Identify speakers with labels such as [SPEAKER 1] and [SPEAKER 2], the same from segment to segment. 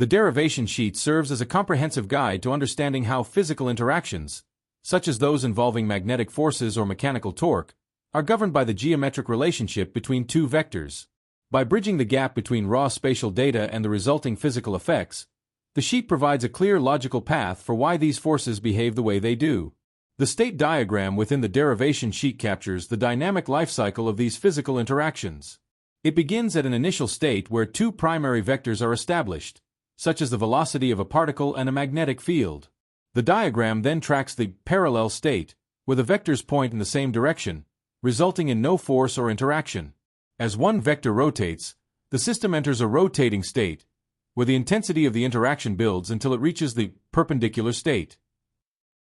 [SPEAKER 1] The derivation sheet serves as a comprehensive guide to understanding how physical interactions, such as those involving magnetic forces or mechanical torque, are governed by the geometric relationship between two vectors. By bridging the gap between raw spatial data and the resulting physical effects, the sheet provides a clear logical path for why these forces behave the way they do. The state diagram within the derivation sheet captures the dynamic life cycle of these physical interactions. It begins at an initial state where two primary vectors are established, such as the velocity of a particle and a magnetic field. The diagram then tracks the parallel state, where the vectors point in the same direction, resulting in no force or interaction. As one vector rotates, the system enters a rotating state, where the intensity of the interaction builds until it reaches the perpendicular state.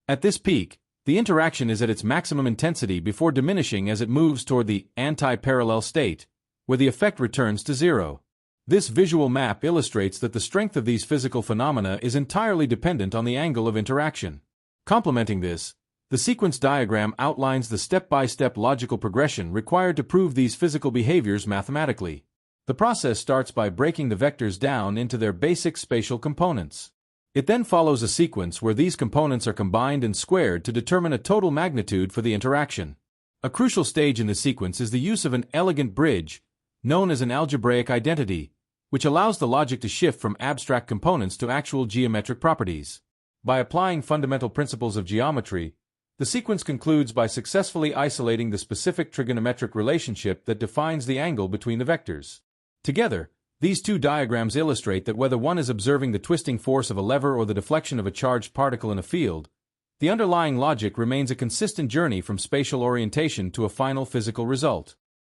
[SPEAKER 1] At this peak, the interaction is at its maximum intensity before diminishing as it moves toward the anti-parallel state, where the effect returns to zero. This visual map illustrates that the strength of these physical phenomena is entirely dependent on the angle of interaction. Complementing this, the sequence diagram outlines the step-by-step logical progression required to prove these physical behaviors mathematically. The process starts by breaking the vectors down into their basic spatial components. It then follows a sequence where these components are combined and squared to determine a total magnitude for the interaction. A crucial stage in the sequence is the use of an elegant bridge, known as an algebraic identity, which allows the logic to shift from abstract components to actual geometric properties. By applying fundamental principles of geometry, the sequence concludes by successfully isolating the specific trigonometric relationship that defines the angle between the vectors. Together, these two diagrams illustrate that whether one is observing the twisting force of a lever or the deflection of a charged particle in a field, the underlying logic remains a consistent journey from spatial orientation to a final physical result.